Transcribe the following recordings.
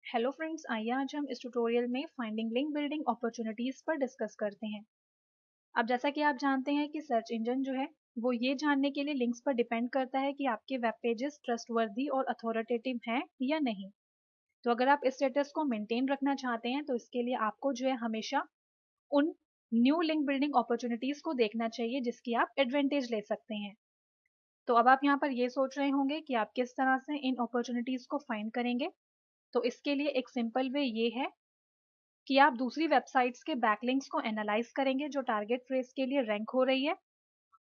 Hello friends, आइए आज हम इस ट्यूटोरियल में फाइंडिंग लिंक बिल्डिंग अपॉर्चुनिटीज पर डिस्कस करते हैं। अब जैसा कि आप जानते हैं कि सर्च इंजन जो है वो ये जानने के लिए लिंक्स पर डिपेंड करता है कि आपके वेब पेजेस ट्रस्टवर्दी और अथॉरिटेटिव हैं या नहीं। तो अगर आप इस स्टेटस को मेंटेन रखना चाहते हैं तो इसके लिए आपको जो है हमेशा उन न्यू लिंक बिल्डिंग अपॉर्चुनिटीज को देखना चाहिए जिसकी आप एडवांटेज ले सकते हैं। तो अब आप यहाँ पर ये सोच रहे होंगे कि आप किस तरह से इन अपॉर्चुनिटीज को फाइंड करेंगे। तो इसके लिए एक सिंपल वे ये है कि आप दूसरी वेबसाइट्स के बैकलिंक्स को एनालाइज करेंगे जो टारगेट फ्रेज के लिए रैंक हो रही है।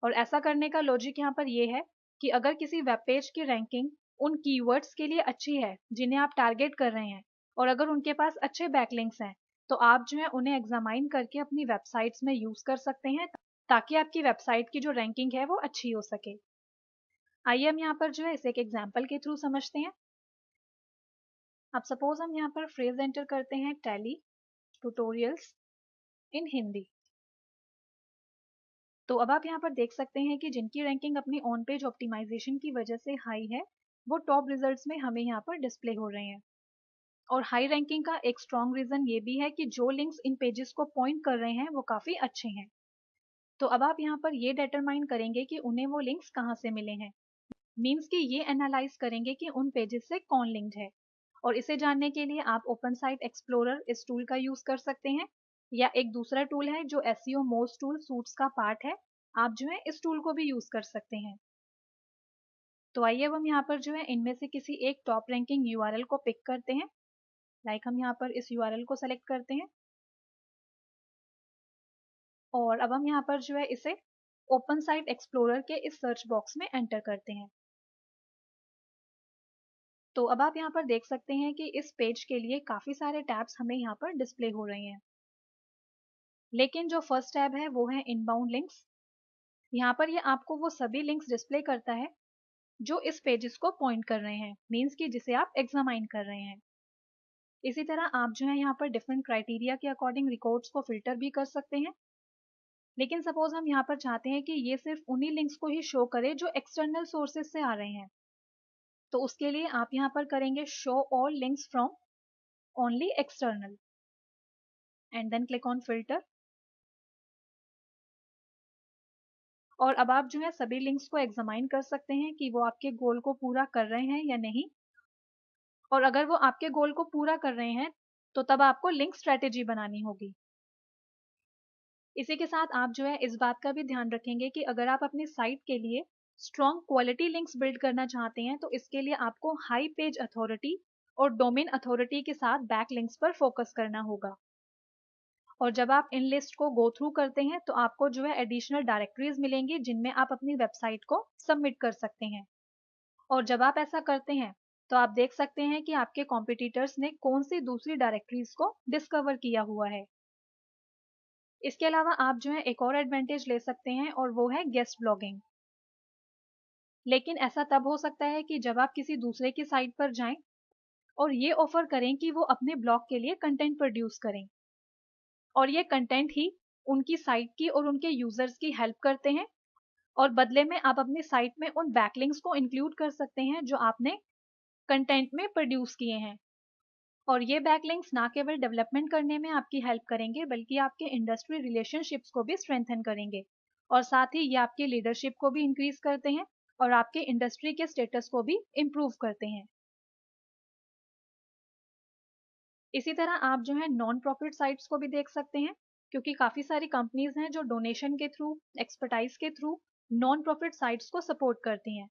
और ऐसा करने का लॉजिक यहाँ पर ये है कि अगर किसी वेब पेज की रैंकिंग उन कीवर्ड्स के लिए अच्छी है जिन्हें आप टारगेट कर रहे हैं और अगर उनके पास अच्छे बैकलिंक्स हैं तो आप जो है उन्हें एग्जामाइन करके अपनी वेबसाइट्स में यूज कर सकते हैं ताकि आपकी वेबसाइट की जो रैंकिंग है वो अच्छी हो सके। आइए हम यहाँ पर जो है इसे एक एग्जाम्पल के थ्रू समझते हैं। अब सपोज हम यहाँ पर फ्रेज एंटर करते हैं टैली ट्यूटोरियल्स इन हिंदी। तो अब आप यहाँ पर देख सकते हैं कि जिनकी रैंकिंग अपनी ऑन पेज ऑप्टिमाइजेशन की वजह से हाई है वो टॉप रिजल्ट्स में हमें यहाँ पर डिस्प्ले हो रहे हैं। और हाई रैंकिंग का एक स्ट्रॉन्ग रीजन ये भी है कि जो लिंक्स इन पेजेस को पॉइंट कर रहे हैं वो काफी अच्छे हैं। तो अब आप यहाँ पर ये डिटरमाइन करेंगे कि उन्हें वो लिंक्स कहाँ से मिले हैं। मीन्स कि ये एनालाइज करेंगे कि उन पेजेस से कौन लिंक्ड है। और इसे जानने के लिए आप ओपन साइट एक्सप्लोरर इस टूल का यूज कर सकते हैं या एक दूसरा टूल है जो एसईओ मोस्ट टूल सूट्स का पार्ट है। आप जो है इस टूल को भी यूज कर सकते हैं। तो आइए अब हम यहाँ पर जो है इनमें से किसी एक टॉप रैंकिंग यूआरएल को पिक करते हैं। हम यहाँ पर इस यूआरएल को सेलेक्ट करते हैं और अब हम यहाँ पर जो है इसे ओपन साइट एक्सप्लोरर के इस सर्च बॉक्स में एंटर करते हैं। तो अब आप यहाँ पर देख सकते हैं कि इस पेज के लिए काफी सारे टैब्स हमें यहाँ पर डिस्प्ले हो रहे हैं, लेकिन जो फर्स्ट टैब है वो है इनबाउंड लिंक्स। यहाँ पर ये आपको वो सभी लिंक्स डिस्प्ले करता है जो इस पेजेस को पॉइंट कर रहे हैं, मीन्स कि जिसे आप एग्जामाइन कर रहे हैं। इसी तरह आप जो है यहाँ पर डिफरेंट क्राइटेरिया के अकॉर्डिंग रिकॉर्ड्स को फिल्टर भी कर सकते हैं। लेकिन सपोज हम यहाँ पर चाहते हैं कि ये सिर्फ उन्हीं लिंक्स को ही शो करे जो एक्सटर्नल सोर्सेज से आ रहे हैं। तो उसके लिए आप यहाँ पर करेंगे show all links from only external and then click on filter. और अब आप जो है सभी लिंक्स को एग्जामाइन कर सकते हैं कि वो आपके गोल को पूरा कर रहे हैं या नहीं। और अगर वो आपके गोल को पूरा कर रहे हैं तो तब आपको लिंक स्ट्रेटेजी बनानी होगी। इसी के साथ आप जो है इस बात का भी ध्यान रखेंगे कि अगर आप अपनी साइट के लिए स्ट्रॉन्ग क्वालिटी लिंक्स बिल्ड करना चाहते हैं तो इसके लिए आपको हाई पेज अथॉरिटी और डोमेन अथॉरिटी के साथ बैक लिंक्स पर फोकस करना होगा। और जब आप इन लिस्ट को गो थ्रू करते हैं तो आपको जो है एडिशनल डायरेक्टरीज मिलेंगी जिनमें आप अपनी वेबसाइट को सबमिट कर सकते हैं। और जब आप ऐसा करते हैं तो आप देख सकते हैं कि आपके कॉम्पिटिटर्स ने कौन सी दूसरी डायरेक्टरीज को डिस्कवर किया हुआ है। इसके अलावा आप जो है एक और एडवांटेज ले सकते हैं और वो है गेस्ट ब्लॉगिंग। लेकिन ऐसा तब हो सकता है कि जब आप किसी दूसरे की साइट पर जाएं और ये ऑफर करें कि वो अपने ब्लॉग के लिए कंटेंट प्रोड्यूस करें और ये कंटेंट ही उनकी साइट की और उनके यूजर्स की हेल्प करते हैं। और बदले में आप अपनी साइट में उन बैकलिंक्स को इंक्लूड कर सकते हैं जो आपने कंटेंट में प्रोड्यूस किए हैं। और ये बैकलिंक्स ना केवल डेवलपमेंट करने में आपकी हेल्प करेंगे बल्कि आपके इंडस्ट्री रिलेशनशिप्स को भी स्ट्रेंथन करेंगे। और साथ ही ये आपकी लीडरशिप को भी इंक्रीज करते हैं और आपके इंडस्ट्री के स्टेटस को भी इम्प्रूव करते हैं। इसी तरह आप जो है नॉन प्रॉफिट साइट्स को भी देख सकते हैं, क्योंकि काफ़ी सारी कंपनीज हैं जो डोनेशन के थ्रू, एक्सपर्टाइज के थ्रू नॉन प्रॉफिट साइट्स को सपोर्ट करती हैं।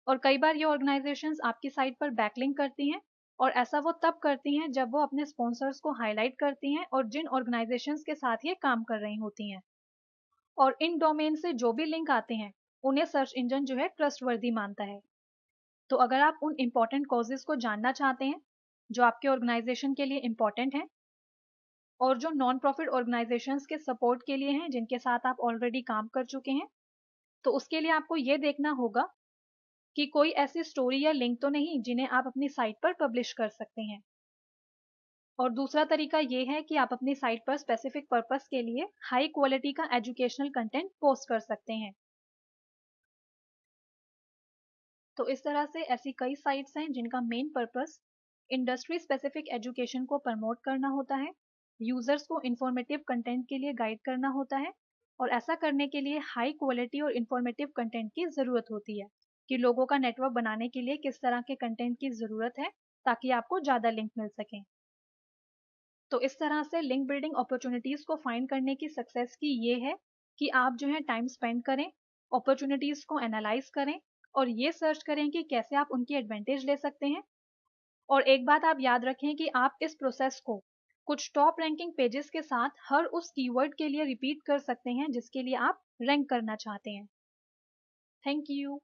और कई बार ये ऑर्गेनाइजेशंस आपकी साइट पर बैकलिंक करती हैं और ऐसा वो तब करती हैं जब वो अपने स्पॉन्सर्स को हाईलाइट करती हैं और जिन ऑर्गेनाइजेशंस के साथ ये काम कर रही होती हैं। और इन डोमेन से जो भी लिंक आते हैं उन्हें सर्च इंजन जो है ट्रस्टवर्दी मानता है। तो अगर आप उन इम्पॉर्टेंट कॉजेज को जानना चाहते हैं जो आपके ऑर्गेनाइजेशन के लिए इम्पॉर्टेंट हैं और जो नॉन प्रॉफिट ऑर्गेनाइजेशंस के सपोर्ट के लिए हैं जिनके साथ आप ऑलरेडी काम कर चुके हैं, तो उसके लिए आपको ये देखना होगा कि कोई ऐसी स्टोरी या लिंक तो नहीं जिन्हें आप अपनी साइट पर पब्लिश कर सकते हैं। और दूसरा तरीका ये है कि आप अपनी साइट पर स्पेसिफिक पर्पस के लिए हाई क्वालिटी का एजुकेशनल कंटेंट पोस्ट कर सकते हैं। तो इस तरह से ऐसी कई साइट्स हैं जिनका main purpose industry specific education को प्रमोट करना होता है, यूजर्स को इंफॉर्मेटिव कंटेंट के लिए गाइड करना होता है, और ऐसा करने के लिए हाई क्वालिटी और इंफॉर्मेटिव कंटेंट की ज़रूरत होती है कि लोगों का नेटवर्क बनाने के लिए किस तरह के कंटेंट की ज़रूरत है ताकि आपको ज़्यादा लिंक मिल सकें। तो इस तरह से लिंक बिल्डिंग अपॉर्चुनिटीज़ को फाइंड करने की सक्सेस की ये है कि आप जो है टाइम स्पेंड करें, अपॉर्चुनिटीज़ को एनालाइज करें और ये सर्च करें कि कैसे आप उनकी एडवांटेज ले सकते हैं। और एक बात आप याद रखें कि आप इस प्रोसेस को कुछ टॉप रैंकिंग पेजेस के साथ हर उस कीवर्ड के लिए रिपीट कर सकते हैं जिसके लिए आप रैंक करना चाहते हैं। Thank you.